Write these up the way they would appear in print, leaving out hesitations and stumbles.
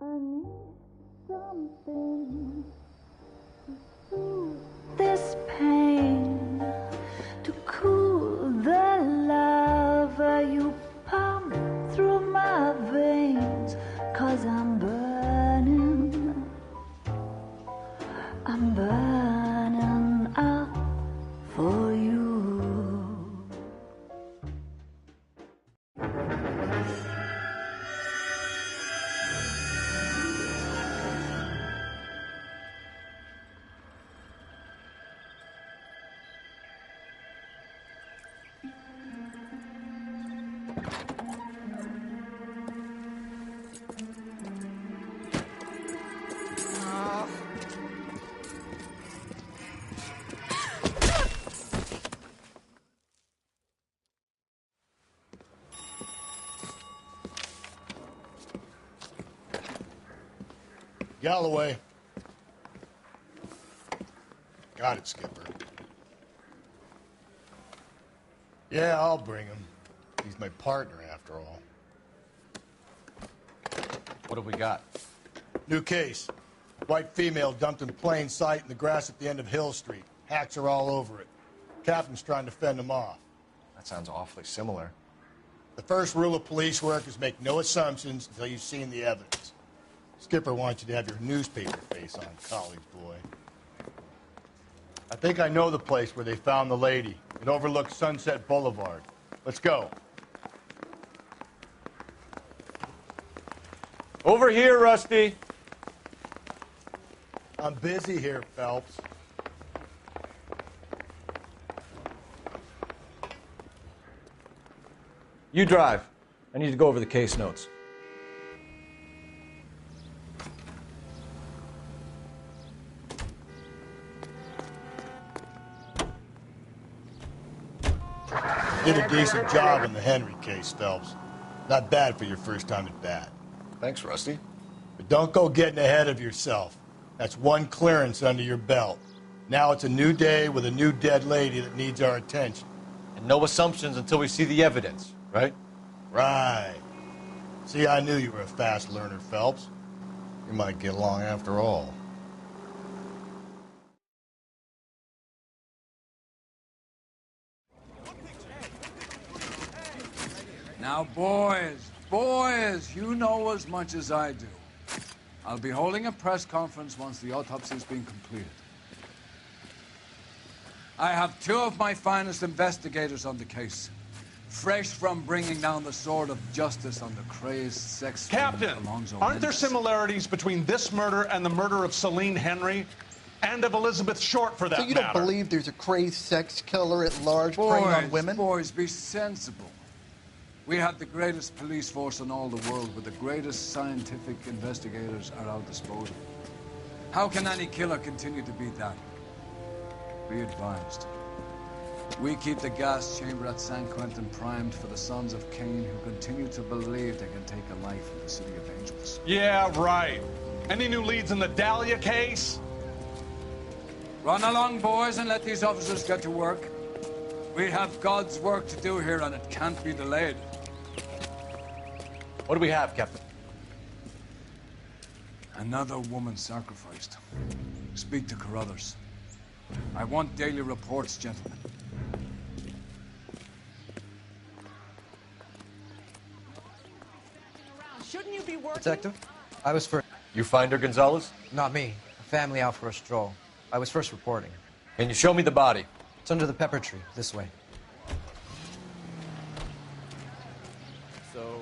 I need something to soothe this pain, to cool the lava you pump through my veins, 'cause I'm burning up for you. Galloway. Got it, Skipper. Yeah, I'll bring him. He's my partner, after all. What have we got? New case. White female dumped in plain sight in the grass at the end of Hill Street. Hacks are all over it. Captain's trying to fend them off. That sounds awfully similar. The first rule of police work is make no assumptions until you've seen the evidence. Skipper wants you to have your newspaper face on, college boy. I think I know the place where they found the lady. It overlooks Sunset Boulevard. Let's go. Over here, Rusty. I'm busy here, Phelps. You drive. I need to go over the case notes. Did a decent job in the Henry case, Phelps. Not bad for your first time at bat. Thanks, Rusty. But don't go getting ahead of yourself. That's one clearance under your belt. Now it's a new day with a new dead lady that needs our attention. And no assumptions until we see the evidence, right? Right. See, I knew you were a fast learner, Phelps. We might get along after all. Now, boys, you know as much as I do. I'll be holding a press conference once the autopsy's been completed. I have two of my finest investigators on the case, fresh from bringing down the sword of justice on the crazed sex Captain, aren't there similarities between this murder and the murder of Celine Henry and of Elizabeth Short, for that matter? So you don't believe there's a crazed sex killer at large preying on women? Boys, be sensible. We have the greatest police force in all the world with the greatest scientific investigators at our disposal. How can any killer continue to beat that? Be advised. We keep the gas chamber at San Quentin primed for the sons of Cain who continue to believe they can take a life in the City of Angels. Yeah, right. Any new leads in the Dahlia case? Run along, boys, and let these officers get to work. We have God's work to do here, and it can't be delayed. What do we have, Captain? Another woman sacrificed. Speak to Carruthers. I want daily reports, gentlemen. Shouldn't you be working? Detective, I was first. You find her, Gonzalez? Not me. A family out for a stroll. I was first reporting. Can you show me the body? It's under the pepper tree, this way. So,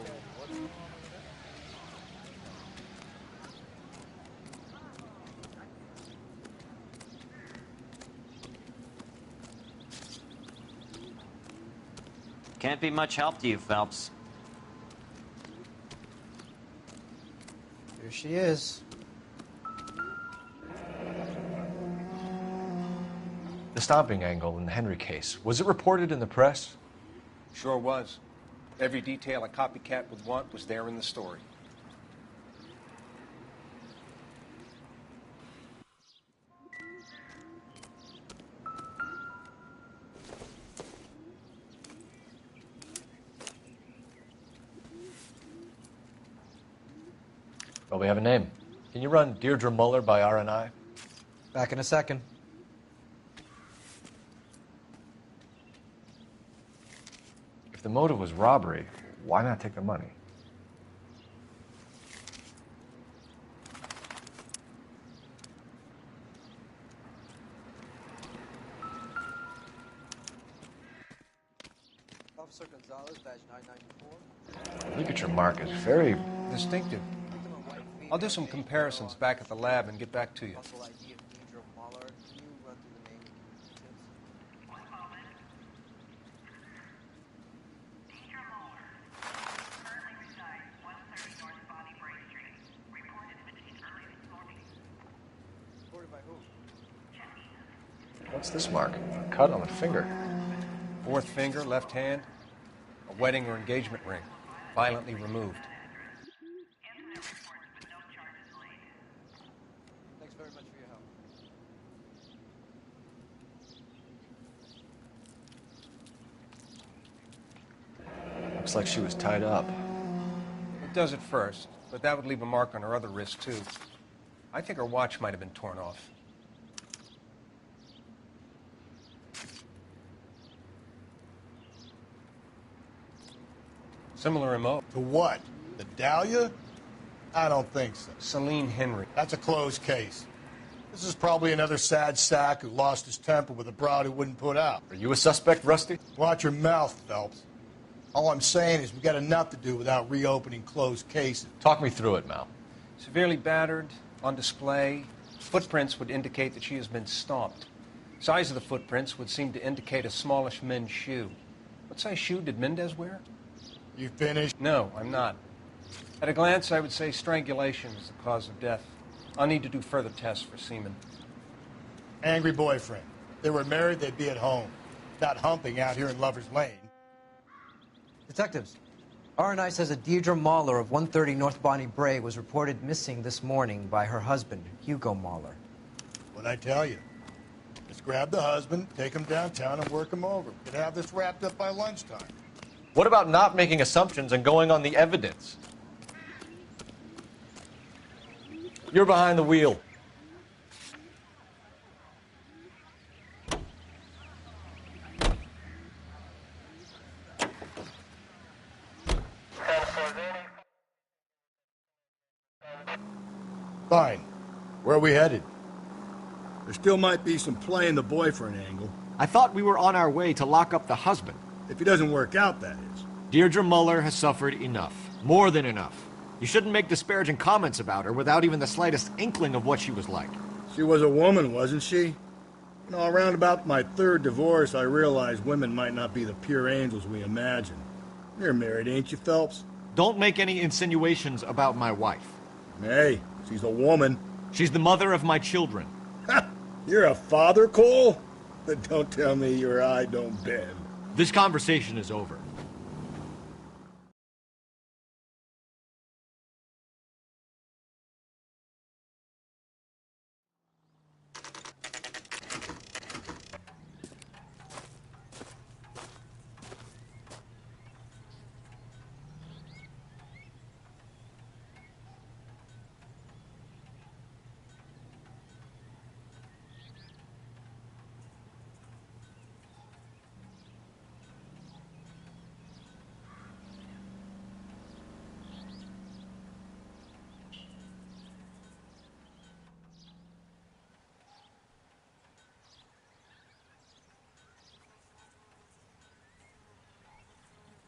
Can't be much help to you, Phelps. Here she is. The stomping angle in the Henry case, was it reported in the press? Sure was. Every detail a copycat would want was there in the story. Well, we have a name. Can you run Deirdre Muller by RNI? Back in a second. If the motive was robbery, why not take the money? Officer Gonzalez, badge 994. Look at your mark. It's very... Distinctive. I'll do some comparisons back at the lab and get back to you. Muscle ID of Deirdre Muller. Can you run through the name and details? One moment. Deirdre Muller. Currently resides 130 North Bonnie Bray Street. Reported missing early this morning. Reported by who? What's this mark? A cut on the finger. Fourth finger, left hand, a wedding or engagement ring, violently removed. Thanks very much for your help. Looks like she was tied up. It does at first, but that would leave a mark on her other wrist, too. I think her watch might have been torn off. Similar MO. To what? The Dahlia? I don't think so. Celine Henry. That's a closed case. This is probably another sad sack who lost his temper with a broad who wouldn't put out. Are you a suspect, Rusty? Watch your mouth, Phelps. All I'm saying is we got enough to do without reopening closed cases. Talk me through it, Mal. Severely battered, on display. Footprints would indicate that she has been stomped. Size of the footprints would seem to indicate a smallish men's shoe. What size shoe did Mendez wear? You finished? No, I'm not. At a glance, I would say strangulation is the cause of death. I'll need to do further tests for semen. Angry boyfriend. If they were married, they'd be at home. Not humping out here in Lover's Lane. Detectives, RNI says that Deirdre Muller of 130 North Bonnie Bray was reported missing this morning by her husband, Hugo Muller. What'd I tell you? Just grab the husband, take him downtown, and work him over. We could have this wrapped up by lunchtime. What about not making assumptions and going on the evidence? You're behind the wheel. Fine. Where are we headed? There still might be some play in the boyfriend angle. I thought we were on our way to lock up the husband. If he doesn't work out, that is. Deirdre Muller has suffered enough. More than enough. You shouldn't make disparaging comments about her without even the slightest inkling of what she was like. She was a woman, wasn't she? You know, around about my third divorce, I realized women might not be the pure angels we imagine. You're married, ain't you, Phelps? Don't make any insinuations about my wife. Hey, she's a woman. She's the mother of my children. You're a father, Cole? But don't tell me your eye don't bend. This conversation is over.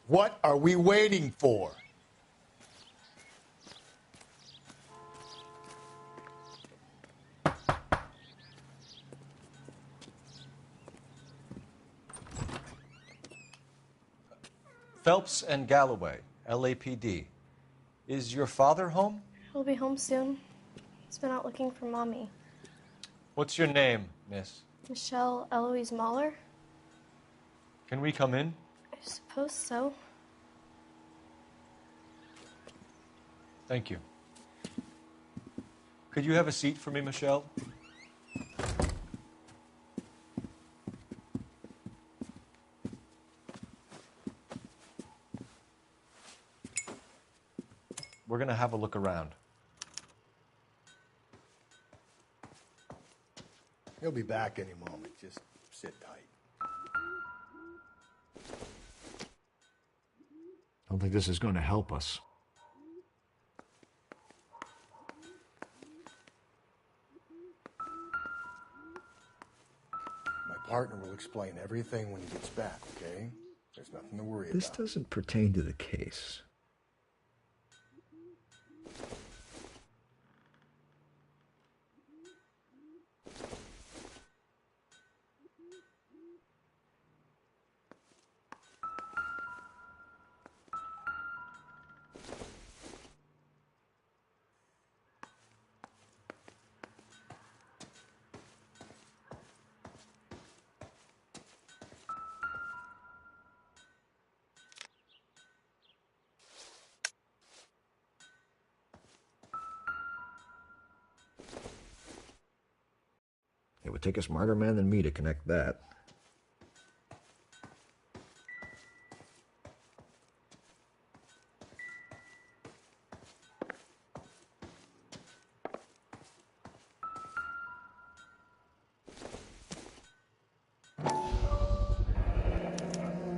What are we waiting for? Phelps and Galloway, LAPD. Is your father home? He'll be home soon. He's been out looking for Mommy. What's your name, miss? Michelle Eloise Mahler? Can we come in? I suppose so. Thank you. Could you have a seat for me, Michelle? We're going to have a look around. He'll be back any moment. Just sit tight. I don't think this is going to help us. My partner will explain everything when he gets back, okay? There's nothing to worry This about. doesn't pertain to the case. It would take a smarter man than me to connect that.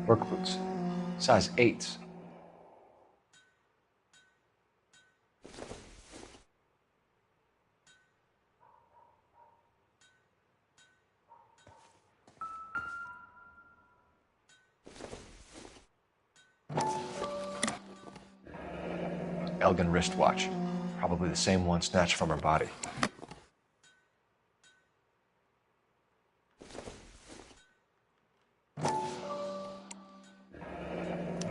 Work boots. Size 8s. Elgin wristwatch. Probably the same one snatched from her body.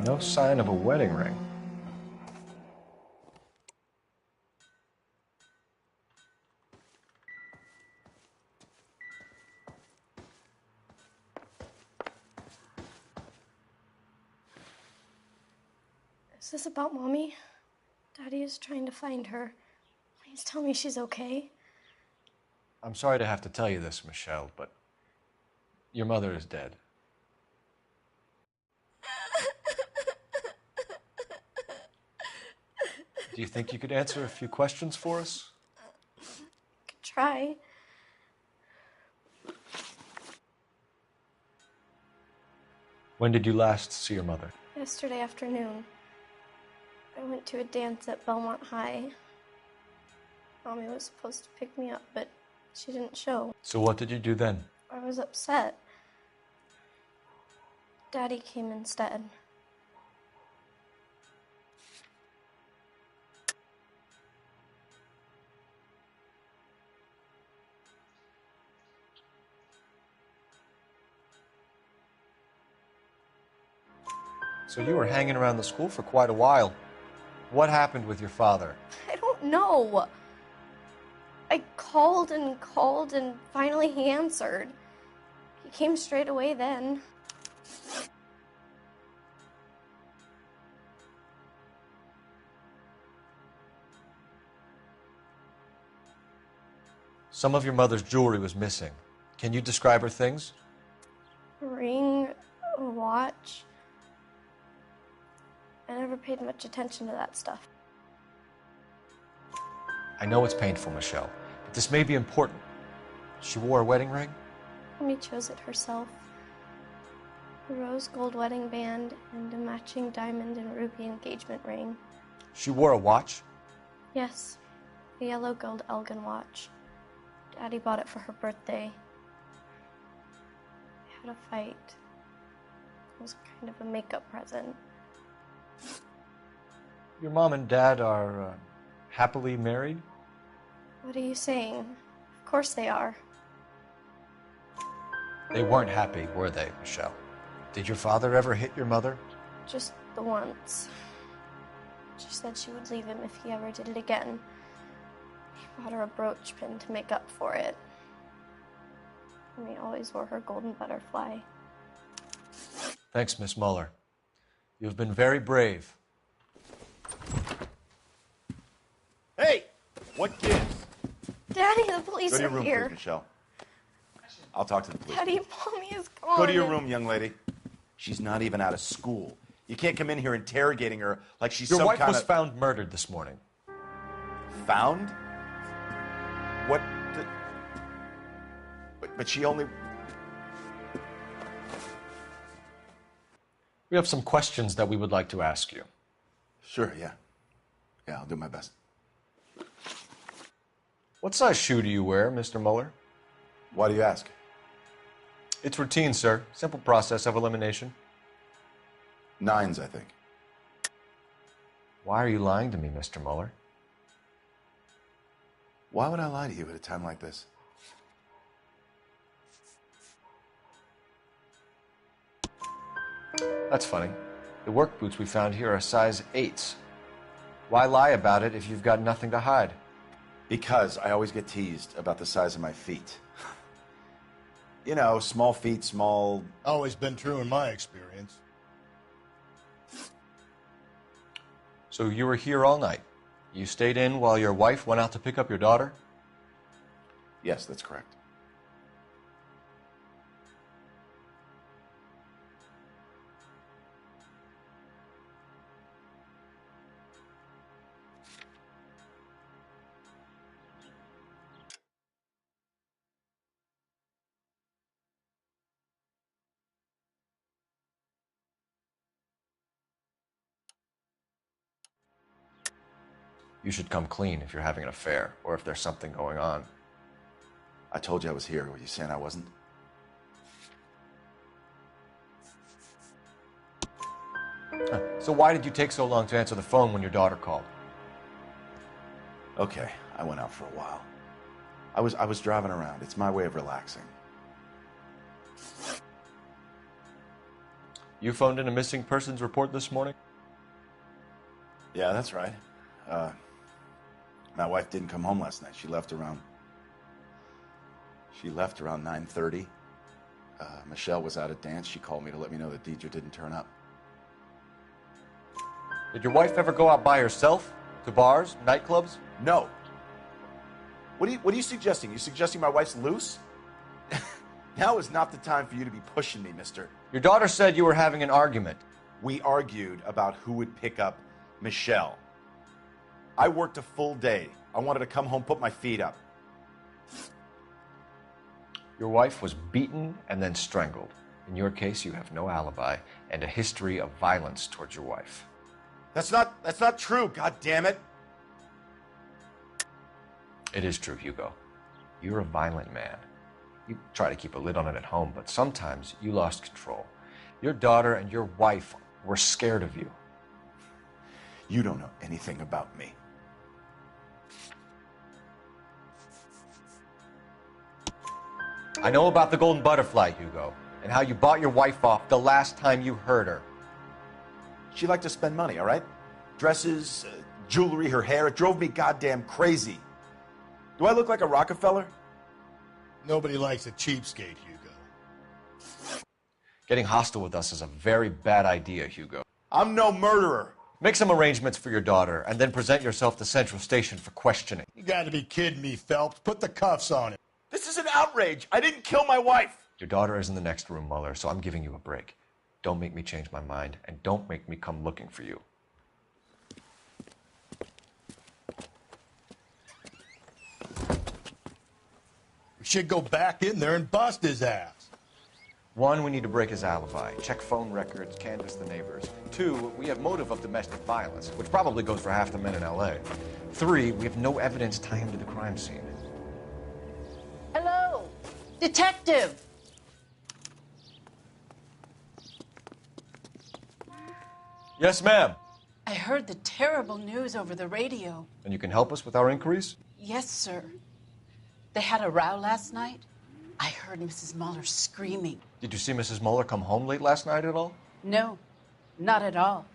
No sign of a wedding ring. Is this about Mommy? Daddy is trying to find her. Please tell me she's okay. I'm sorry to have to tell you this, Michelle, but your mother is dead. Do you think you could answer a few questions for us? Could try. When did you last see your mother? Yesterday afternoon. I went to a dance at Belmont High. Mommy was supposed to pick me up, but she didn't show. So what did you do then? I was upset. Daddy came instead. So you were hanging around the school for quite a while. What happened with your father? I don't know. I called and finally he answered. He came straight away then. Some of your mother's jewelry was missing. Can you describe her things? A ring, a watch. I never paid much attention to that stuff. I know it's painful, Michelle, but this may be important. She wore a wedding ring? Mommy chose it herself. A rose gold wedding band and a matching diamond and ruby engagement ring. She wore a watch? Yes, a yellow gold Elgin watch. Daddy bought it for her birthday. We had a fight. It was kind of a makeup present. Your mom and dad are happily married? What are you saying? Of course they are. They weren't happy, were they, Michelle? Did your father ever hit your mother? Just the once. She said she would leave him if he ever did it again. He bought her a brooch pin to make up for it. And he always wore her golden butterfly. Thanks, Miss Muller. You have been very brave. Hey! What gives? Daddy, the police Go to your are room, here. please, Michelle. I'll talk to the police. Daddy, Mommy is gone. Go to your room, young lady. She's not even out of school. You can't come in here interrogating her like she's Your some wife kind was of... found murdered this morning. Found? What the... but she only... We have some questions that we would like to ask you. Sure, yeah. Yeah, I'll do my best. What size shoe do you wear, Mr. Mueller? Why do you ask? It's routine, sir. Simple process of elimination. 9s, I think. Why are you lying to me, Mr. Mueller? Why would I lie to you at a time like this? That's funny. The work boots we found here are size 8s. Why lie about it if you've got nothing to hide? Because I always get teased about the size of my feet. You know, small feet, small... Always been true in my experience. So you were here all night. You stayed in while your wife went out to pick up your daughter? Yes, that's correct. You should come clean if you're having an affair or if there's something going on. I told you I was here. Were you saying I wasn't? So why did you take so long to answer the phone when your daughter called? Okay, I went out for a while. I was driving around. It's my way of relaxing. You phoned in a missing persons report this morning? Yeah, that's right. My wife didn't come home last night. She left around 9:30. Michelle was out at dance. She called me to let me know that Deidre didn't turn up. Did your wife ever go out by herself? To bars, nightclubs? No. What are you suggesting? You suggesting my wife's loose? Now is not the time for you to be pushing me, mister. Your daughter said you were having an argument. We argued about who would pick up Michelle. I worked a full day. I wanted to come home, put my feet up. Your wife was beaten and then strangled. In your case, you have no alibi and a history of violence towards your wife. That's not true, God damn it. It is true, Hugo. You're a violent man. You try to keep a lid on it at home, but sometimes you lost control. Your daughter and your wife were scared of you. You don't know anything about me. I know about the golden butterfly, Hugo, and how you bought your wife off the last time you heard her. She liked to spend money, all right? Dresses, jewelry, her hair. It drove me goddamn crazy. Do I look like a Rockefeller? Nobody likes a cheapskate, Hugo. Getting hostile with us is a very bad idea, Hugo. I'm no murderer. Make some arrangements for your daughter, and then present yourself to Central Station for questioning. You gotta be kidding me, Phelps. Put the cuffs on him. This is an outrage. I didn't kill my wife. Your daughter is in the next room, Mueller, so I'm giving you a break. Don't make me change my mind, and don't make me come looking for you. We should go back in there and bust his ass. 1, we need to break his alibi, check phone records, canvass the neighbors. 2, we have motive of domestic violence, which probably goes for half the men in L.A. 3, we have no evidence tying him to the crime scene. Hello, detective. Yes, ma'am. I heard the terrible news over the radio. And you can help us with our inquiries? Yes, sir. They had a row last night. I heard Mrs. Mueller screaming. Did you see Mrs. Mueller come home late last night at all? No, not at all.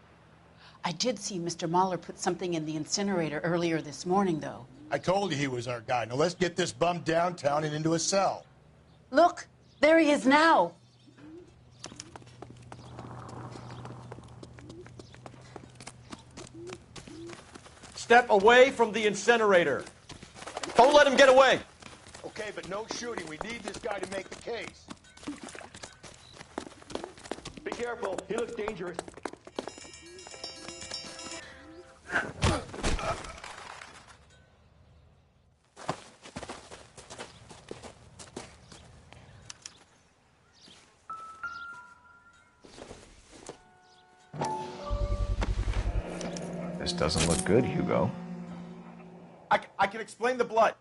I did see Mr. Mueller put something in the incinerator earlier this morning, though. I told you he was our guy. Now let's get this bum downtown and into a cell. Look, there he is now. Step away from the incinerator. Don't let him get away. Okay, but no shooting. We need this guy to make the case. Be careful. He looks dangerous. This doesn't look good, Hugo. I can explain the blood.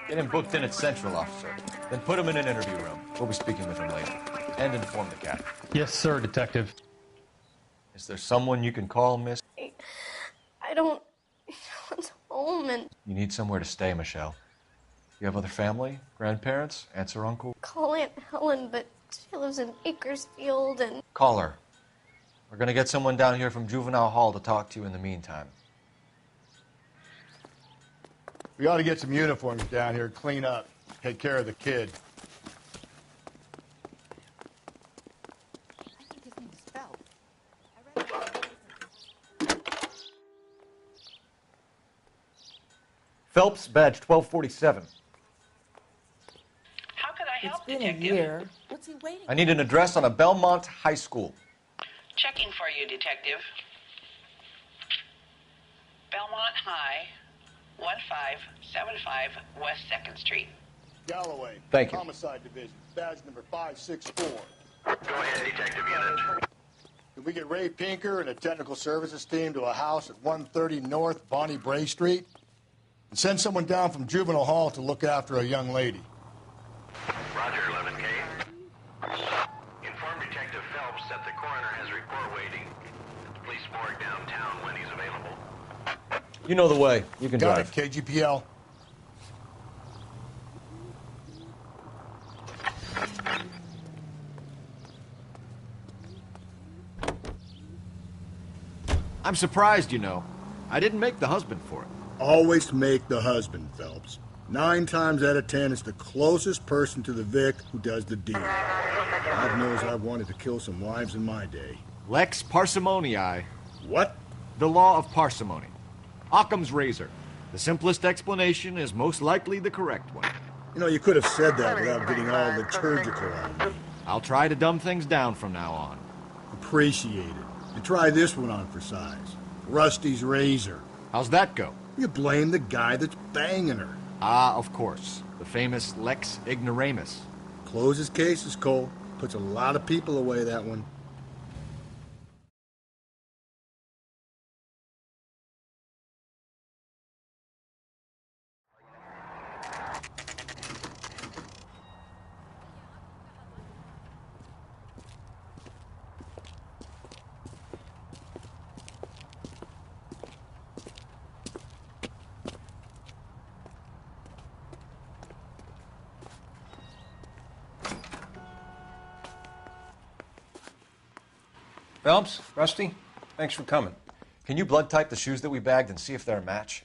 Get him booked in at Central, officer. Then put him in an interview room. We'll be speaking with him later. And inform the captain. Yes, sir, Detective. Is there someone you can call, miss? I don't know what's home, and You need somewhere to stay, Michelle. You have other family? Grandparents? Aunts or uncle? call Aunt Helen, but she lives in Bakersfield, and Call her. We're gonna get someone down here from Juvenile Hall to talk to you in the meantime. We ought to get some uniforms down here, clean up, take care of the kid. Phelps, badge 1247. How can I help, It's been Detective? a year. What's he waiting? I need an address on a Belmont High School. Checking for you, Detective. Belmont High, 1575 West 2nd Street. Galloway. Thank you. Homicide Division, badge number 564. Go ahead, Detective Unit. Can we get Ray Pinker and a technical services team to a house at 130 North Bonnie Bray Street? And send someone down from Juvenile Hall to look after a young lady. Roger, 11K. Inform Detective Phelps that the coroner has a report waiting at the police morgue downtown when he's available. You know the way. You can Got drive. it, KGPL. I'm surprised, you know. I didn't make the husband for it. Always make the husband, Phelps. 9 times out of 10, it's the closest person to the Vic who does the deed. God knows I've wanted to kill some wives in my day. Lex parsimoniae. What? The law of parsimony. Occam's razor. The simplest explanation is most likely the correct one. You know, you could have said that without getting all liturgical on me. I'll try to dumb things down from now on. Appreciate it. And try this one on for size. Rusty's razor. How's that go? You blame the guy that's banging her. Ah, of course. The famous Lex ignoramus. Closes cases, Cole. Puts a lot of people away, that one. Phelps, Rusty, thanks for coming. Can you blood type the shoes that we bagged and see if they're a match?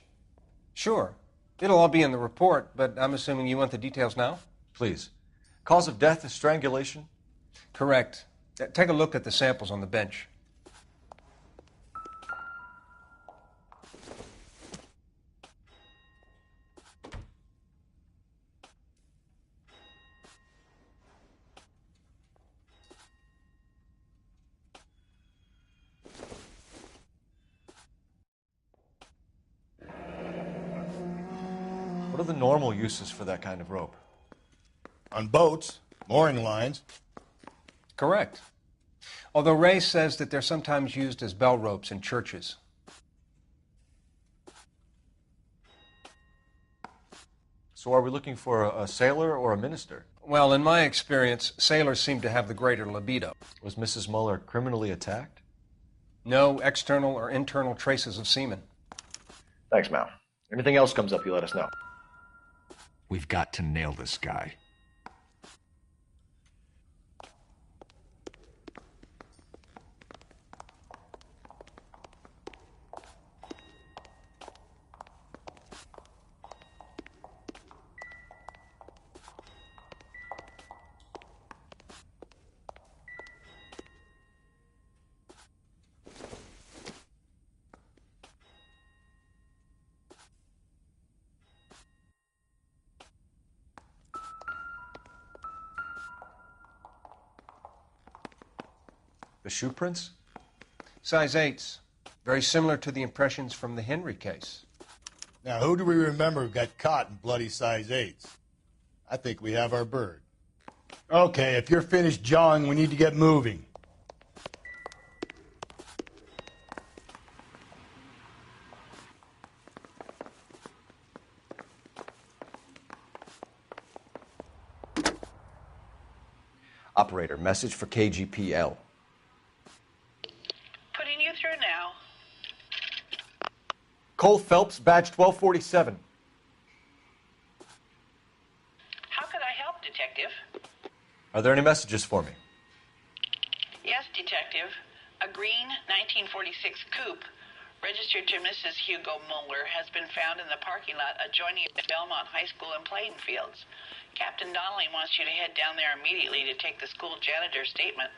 Sure. It'll all be in the report, but I'm assuming you want the details now? Please. Cause of death is strangulation? Correct. Take a look at the samples on the bench. What are the normal uses for that kind of rope? On boats, mooring lines. Correct. Although Ray says that they're sometimes used as bell ropes in churches. So are we looking for a sailor or a minister? Well, in my experience, sailors seem to have the greater libido. Was Mrs. Muller criminally attacked? No external or internal traces of semen. Thanks, Mal. Anything else comes up, you let us know. We've got to nail this guy. The shoe prints? Size 8s. Very similar to the impressions from the Henry case. Now, who do we remember got caught in bloody size 8s? I think we have our bird. Okay, if you're finished jawing, we need to get moving. Operator, message for KGPL. Putting you through now. Cole Phelps, badge 1247. How could I help, Detective? Are there any messages for me? Yes, Detective. A green 1946 coupe, registered to Mrs. Hugo Mueller, has been found in the parking lot adjoining Belmont High School in Plain Fields. Captain Donnelly wants you to head down there immediately to take the school janitor's statement.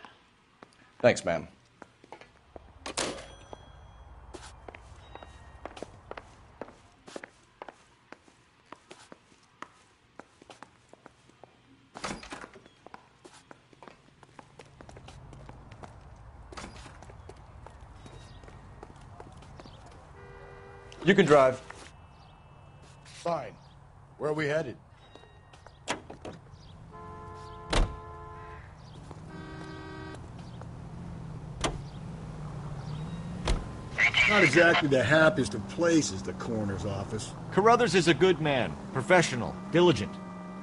Thanks, ma'am. You can drive. Fine. Where are we headed? Not exactly the happiest of places, the coroner's office. Carruthers is a good man, professional, diligent.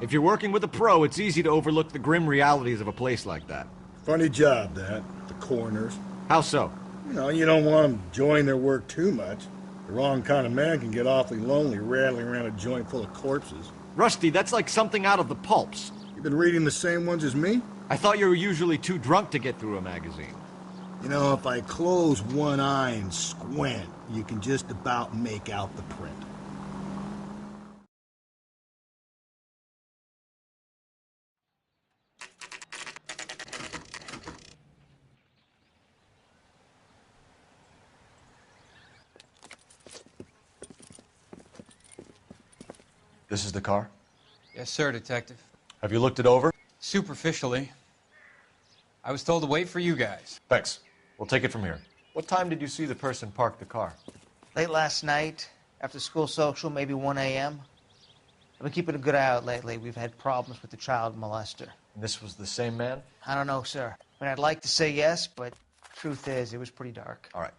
If you're working with a pro, it's easy to overlook the grim realities of a place like that. Funny job, that. The coroner's. How so? You know, you don't want them enjoying their work too much. The wrong kind of man can get awfully lonely rattling around a joint full of corpses. Rusty, that's like something out of the pulps. You been reading the same ones as me? I thought you were usually too drunk to get through a magazine. You know, if I close one eye and squint, you can just about make out the print. This is the car? Yes, sir, Detective. Have you looked it over? Superficially. I was told to wait for you guys. Thanks. We'll take it from here. What time did you see the person park the car? Late last night, after school social, maybe 1 a.m. I've been keeping a good eye out lately. We've had problems with the child molester. And this was the same man? I don't know, sir. I mean, I'd like to say yes, but truth is, it was pretty dark. All right.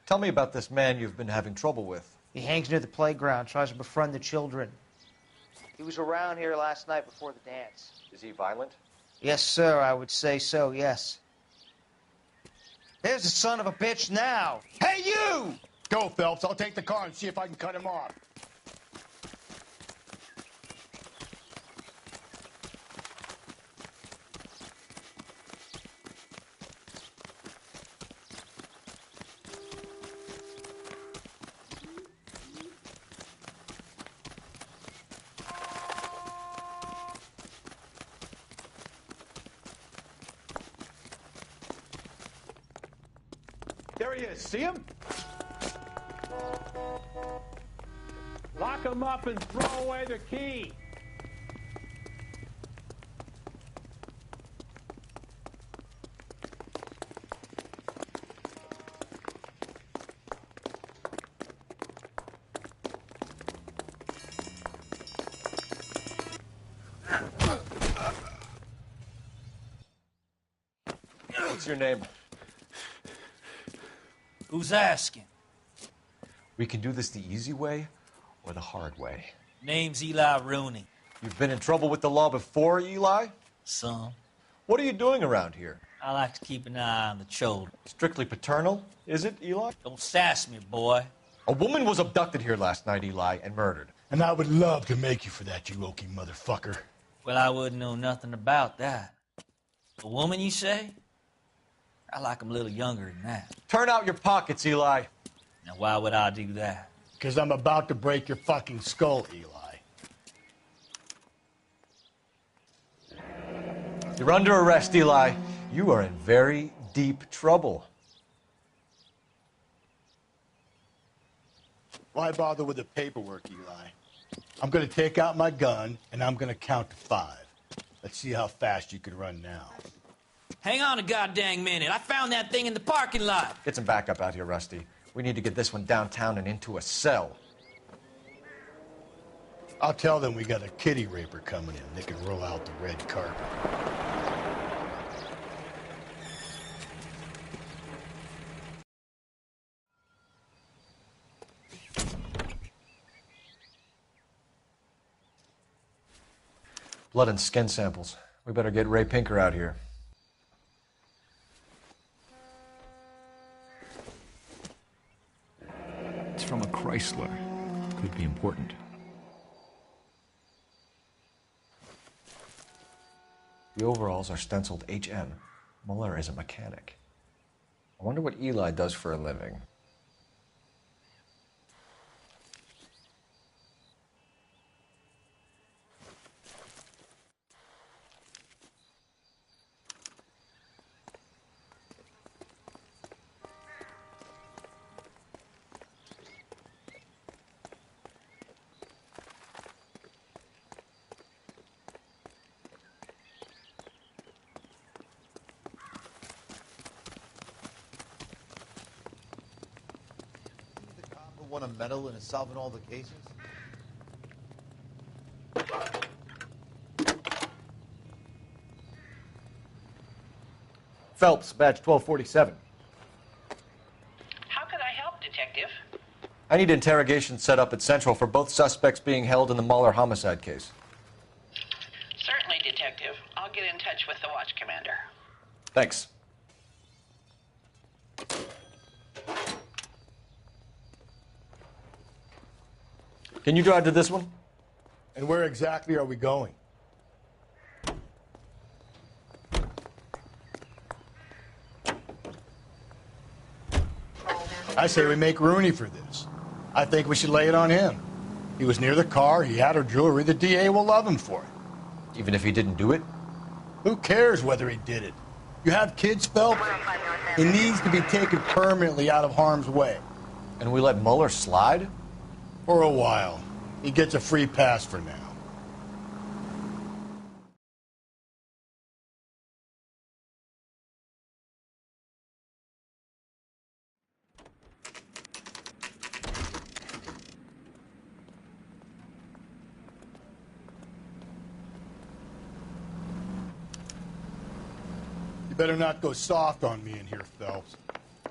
Tell me about this man you've been having trouble with. He hangs near the playground, tries to befriend the children. He was around here last night before the dance. Is he violent? Yes, sir, I would say so, yes. There's the son of a bitch now. Hey, you! Go, Phelps. I'll take the car and see if I can cut him off. There he is. See him? Lock him up and throw away the key. What's your name? Who's asking? We can do this the easy way or the hard way. Name's Eli Rooney. You've been in trouble with the law before, Eli? Some. What are you doing around here? I like to keep an eye on the children. Strictly paternal, is it, Eli? Don't sass me, boy. A woman was abducted here last night, Eli, and murdered. And I would love to make you for that, you oaky motherfucker. Well, I wouldn't know nothing about that. A woman, you say? I like 'em a little younger than that. Turn out your pockets, Eli. Now, why would I do that? Because I'm about to break your fucking skull, Eli. You're under arrest, Eli. You are in very deep trouble. Why bother with the paperwork, Eli? I'm going to take out my gun, and I'm going to count to 5. Let's see how fast you can run now. Hang on a goddamn minute. I found that thing in the parking lot. Get some backup out here, Rusty. We need to get this one downtown and into a cell. I'll tell them we got a kitty raper coming in. They can roll out the red carpet. Blood and skin samples. We better get Ray Pinker out here. It's from a Chrysler. Could be important. The overalls are stenciled HM. Mueller is a mechanic. I wonder what Eli does for a living. Won a medal and is solving all the cases? Phelps, badge 1247. How could I help, Detective? I need interrogation set up at Central for both suspects being held in the Mueller homicide case. Certainly, Detective. I'll get in touch with the watch commander. Thanks. Can you drive to this one? And where exactly are we going? I say we make Rooney for this. I think we should lay it on him. He was near the car, he had her jewelry, the DA will love him for it. Even if he didn't do it? Who cares whether he did it? You have kids, Phelps? It needs to be taken permanently out of harm's way. And we let Mueller slide? For a while. He gets a free pass for now. You better not go soft on me in here, Phelps.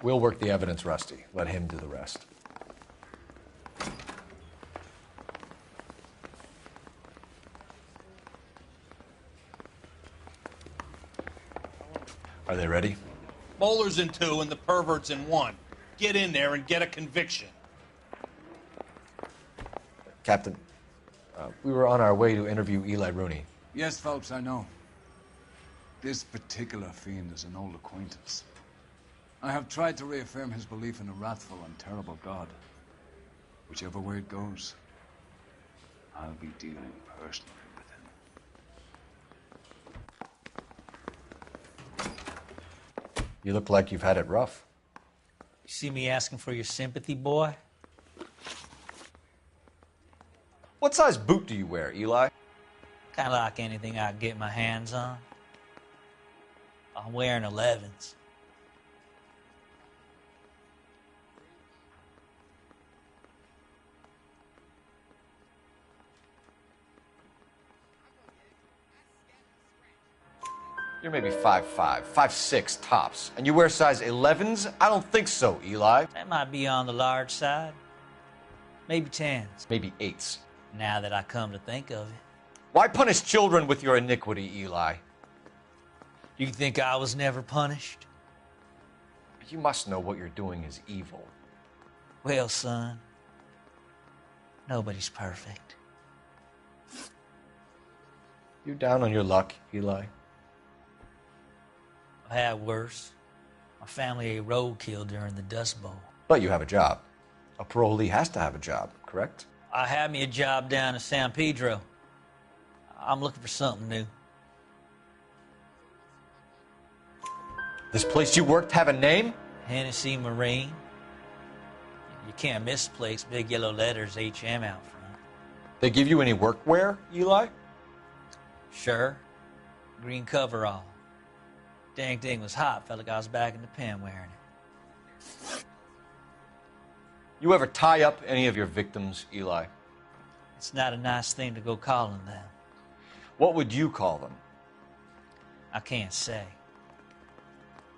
We'll work the evidence, Rusty. Let him do the rest. Are they ready? Bowler's in 2 and the pervert's in 1. Get in there and get a conviction. Captain, we were on our way to interview Eli Rooney. Yes, Phelps, I know. This particular fiend is an old acquaintance. I have tried to reaffirm his belief in a wrathful and terrible God. Whichever way it goes, I'll be dealing personally with him. You look like you've had it rough. You see me asking for your sympathy, boy? What size boot do you wear, Eli? Kind of like anything I can get my hands on. I'm wearing 11s. You're maybe 5'5", 5'6", tops. And you wear size 11s? I don't think so, Eli. That might be on the large side. Maybe 10s. Maybe 8s. Now that I come to think of it. Why punish children with your iniquity, Eli? You think I was never punished? You must know what you're doing is evil. Well, son, nobody's perfect. You down on your luck, Eli? I've had worse. My family ate roadkill during the Dust Bowl. But you have a job. A parolee has to have a job, correct? I had me a job down in San Pedro. I'm looking for something new. This place you worked have a name? Hennessy Marine. You can't misplace big yellow letters HM out front. They give you any workwear, Eli? Sure. Green coverall. Dang thing was hot. Felt like I was back in the pen wearing it. You ever tie up any of your victims, Eli? It's not a nice thing to go calling them. What would you call them? I can't say.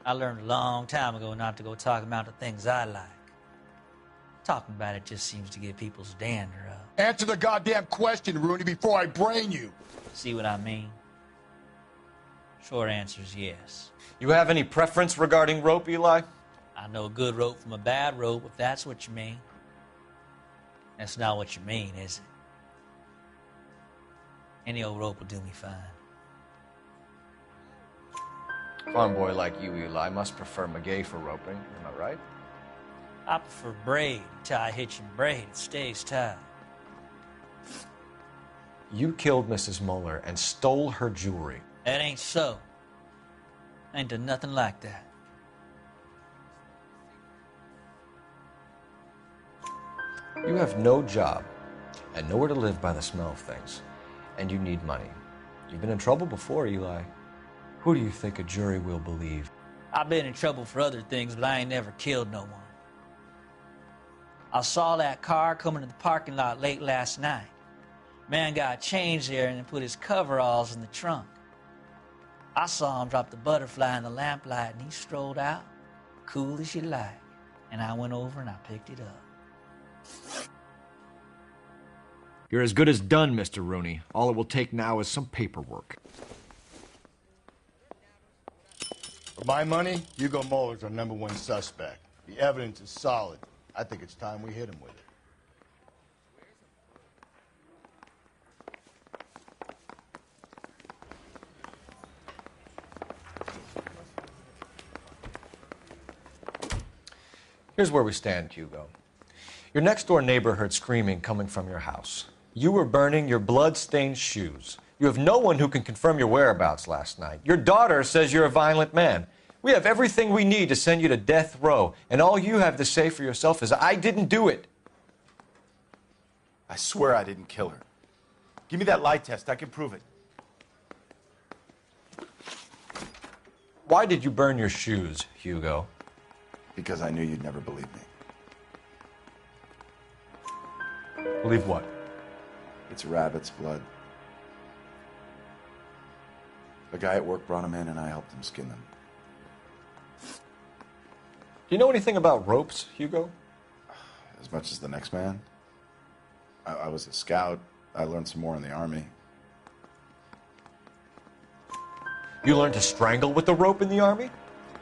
I learned a long time ago not to go talking about the things I like. Talking about it just seems to get people's dander up. Answer the goddamn question, Rooney, before I brain you. See what I mean? Short answer is yes. You have any preference regarding rope, Eli? I know a good rope from a bad rope, if that's what you mean. That's not what you mean, is it? Any old rope will do me fine. Farm boy like you, Eli, must prefer Magay for roping. Am I right? I prefer braid. You tie a hitch and braid, it stays tied. You killed Mrs. Muller and stole her jewelry. That ain't so. I ain't done nothing like that. You have no job and nowhere to live by the smell of things, and you need money. You've been in trouble before, Eli. Who do you think a jury will believe? I've been in trouble for other things, but I ain't never killed no one. I saw that car coming to the parking lot late last night. Man got changed there and then put his coveralls in the trunk. I saw him drop the butterfly in the lamplight, and he strolled out, cool as you like. And I went over and I picked it up. You're as good as done, Mr. Rooney. All it will take now is some paperwork. For my money, Hugo Muller's our #1 suspect. The evidence is solid. I think it's time we hit him with it. Here's where we stand, Hugo. Your next-door neighbor heard screaming coming from your house. You were burning your blood-stained shoes. You have no one who can confirm your whereabouts last night. Your daughter says you're a violent man. We have everything we need to send you to death row, and all you have to say for yourself is, I didn't do it. I swear I didn't kill her. Give me that lie test. I can prove it. Why did you burn your shoes, Hugo? Because I knew you'd never believe me. Believe what? It's rabbit's blood. A guy at work brought him in and I helped him skin them. Do you know anything about ropes, Hugo? As much as the next man. I was a scout. I learned some more in the Army. You learned to strangle with the rope in the Army?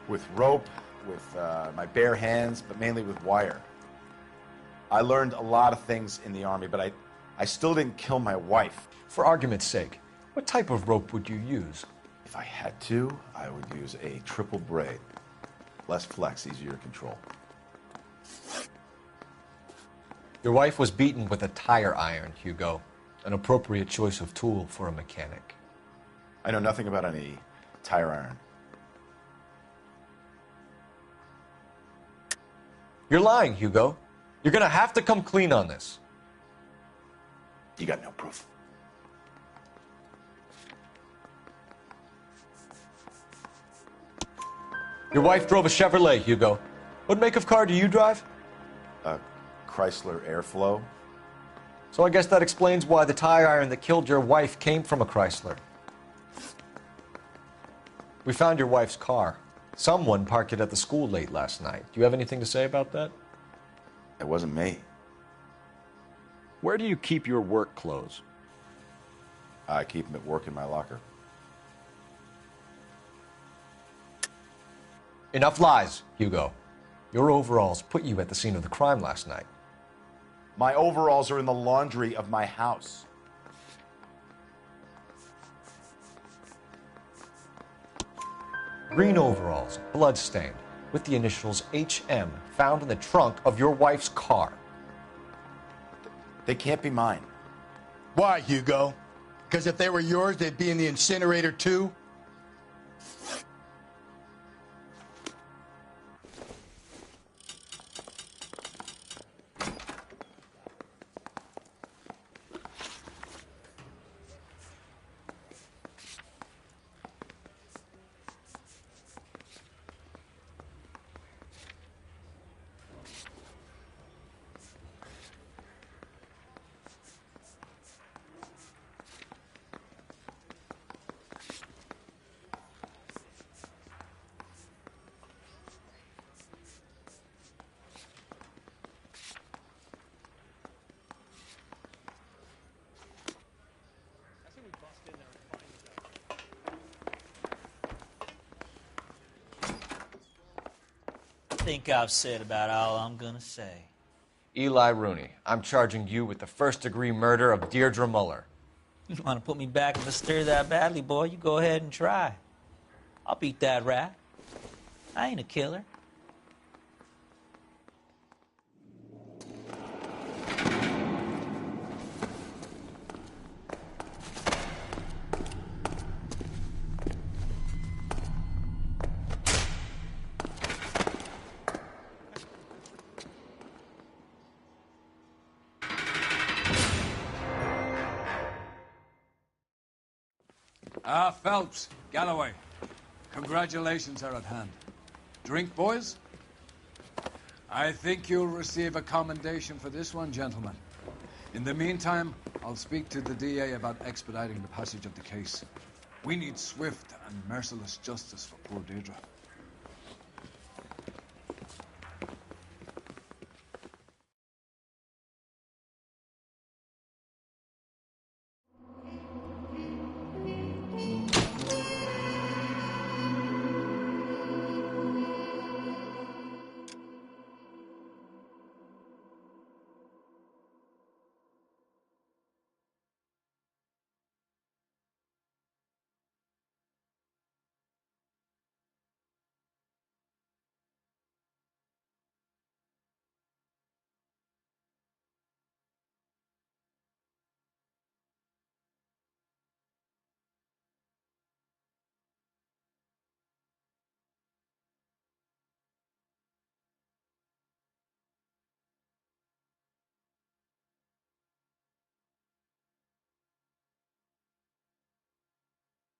With rope, with my bare hands, but mainly with wire. I learned a lot of things in the Army, but I still didn't kill my wife. For argument's sake, what type of rope would you use? If I had to, I would use a triple braid. Less flex, easier to control. Your wife was beaten with a tire iron, Hugo. An appropriate choice of tool for a mechanic. I know nothing about any tire iron. You're lying, Hugo. You're gonna have to come clean on this. You got no proof. Your wife drove a Chevrolet, Hugo. What make of car do you drive? A Chrysler Airflow. So I guess that explains why the tire iron that killed your wife came from a Chrysler. We found your wife's car. Someone parked it at the school late last night. Do you have anything to say about that? It wasn't me. Where do you keep your work clothes? I keep them at work in my locker. Enough lies, Hugo. Your overalls put you at the scene of the crime last night. My overalls are in the laundry of my house. Green overalls, blood-stained, with the initials HM found in the trunk of your wife's car. They can't be mine. Why, Hugo? Because if they were yours, they'd be in the incinerator too? think I've said about all I'm gonna say. Eli Rooney, I'm charging you with the first-degree murder of Deirdre Muller. You want to put me back in the stir that badly, boy? You go ahead and try. I'll beat that rap. I ain't a killer. Phelps, Galloway, congratulations are at hand. Drink, boys? I think you'll receive a commendation for this one, gentlemen. In the meantime, I'll speak to the DA about expediting the passage of the case. We need swift and merciless justice for poor Deirdre.